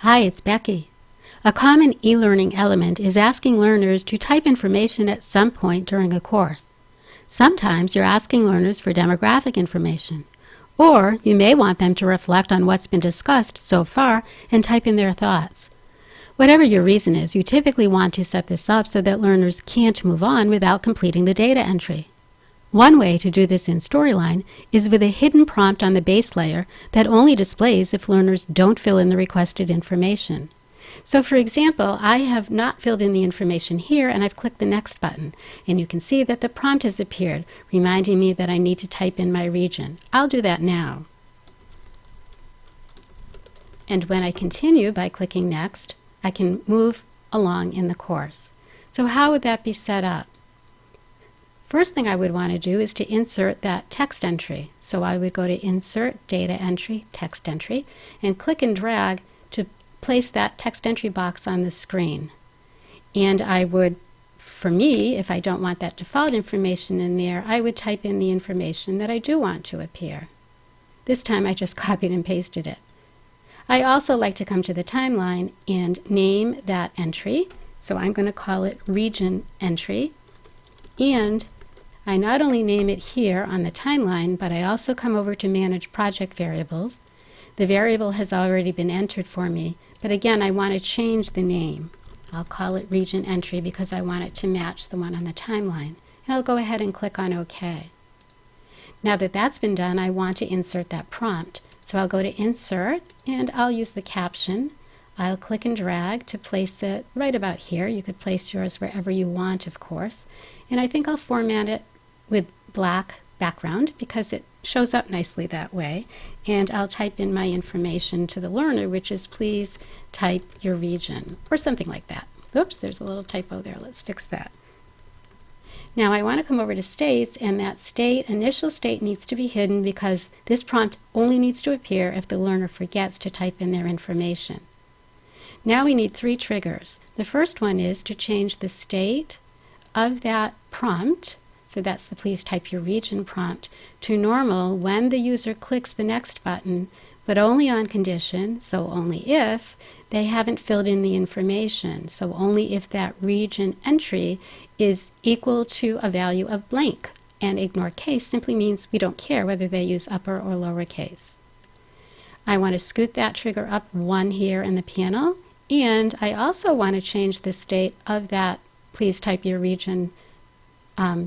Hi, it's Becky. A common e-learning element is asking learners to type information at some point during a course. Sometimes you're asking learners for demographic information, or you may want them to reflect on what's been discussed so far and type in their thoughts. Whatever your reason is, you typically want to set this up so that learners can't move on without completing the data entry. One way to do this in Storyline is with a hidden prompt on the base layer that only displays if learners don't fill in the requested information. So for example, I have not filled in the information here and I've clicked the Next button, and you can see that the prompt has appeared, reminding me that I need to type in my region. I'll do that now. And when I continue by clicking Next, I can move along in the course. So how would that be set up? First thing I would want to do is to insert that text entry. So I would go to Insert, Data Entry, Text Entry, and click and drag to place that text entry box on the screen. And I would, for me, if I don't want that default information in there, I would type in the information that I do want to appear. This time I just copied and pasted it. I also like to come to the timeline and name that entry. So I'm going to call it Region Entry. And I not only name it here on the timeline, but I also come over to Manage Project Variables. The variable has already been entered for me, but again, I want to change the name. I'll call it Region Entry because I want it to match the one on the timeline. And I'll go ahead and click on OK. Now that that's been done, I want to insert that prompt. So I'll go to Insert, and I'll use the caption. I'll click and drag to place it right about here. You could place yours wherever you want, of course. And I think I'll format it with black background because it shows up nicely that way. And I'll type in my information to the learner, which is please type your region, or something like that. Oops, there's a little typo there. Let's fix that. Now I want to come over to states, and that initial state needs to be hidden because this prompt only needs to appear if the learner forgets to type in their information. Now we need 3 triggers. The first one is to change the state of that prompt, so that's the please type your region prompt, to normal when the user clicks the Next button, but only on condition, so only if they haven't filled in the information, so only if that region entry is equal to a value of blank. And ignore case simply means we don't care whether they use upper or lowercase. I want to scoot that trigger up 1 here in the panel, and I also want to change the state of that please type your region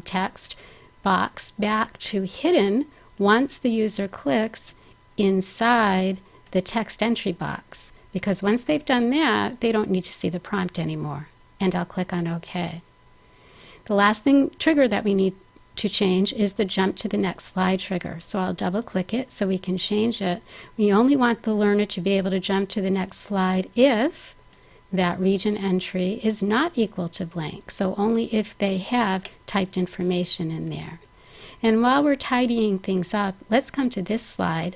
text box back to hidden once the user clicks inside the text entry box, because once they've done that, they don't need to see the prompt anymore. And I'll click on OK. The last trigger that we need to change is the jump to the next slide trigger. So I'll double click it so we can change it. We only want the learner to be able to jump to the next slide if that region entry is not equal to blank, so only if they have typed information in there. And while we're tidying things up, let's come to this slide.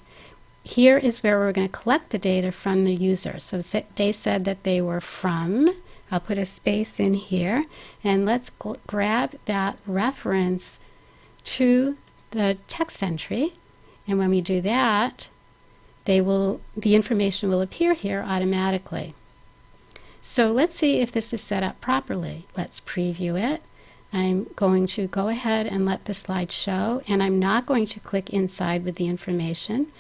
Here is where we're going to collect the data from the user. So they said that they were from, I'll put a space in here, and let's grab that reference to the text entry. And when we do that, the information will appear here automatically. So let's see if this is set up properly. Let's preview it. I'm going to go ahead and let the slide show, and I'm not going to click inside with the information.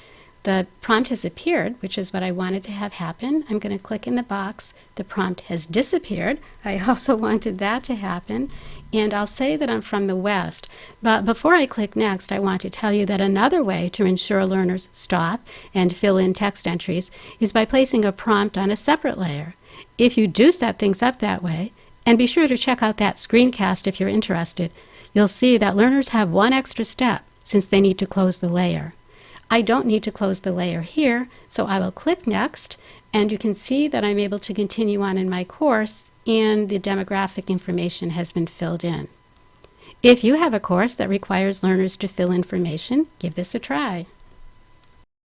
The prompt has appeared, which is what I wanted to have happen. I'm going to click in the box. The prompt has disappeared. I also wanted that to happen. And I'll say that I'm from the West. But before I click Next, I want to tell you that another way to ensure learners stop and fill in text entries is by placing a prompt on a separate layer. If you do set things up that way, and be sure to check out that screencast if you're interested, you'll see that learners have one extra step since they need to close the layer. I don't need to close the layer here, so I will click Next, and you can see that I'm able to continue on in my course, and the demographic information has been filled in. If you have a course that requires learners to fill information, give this a try.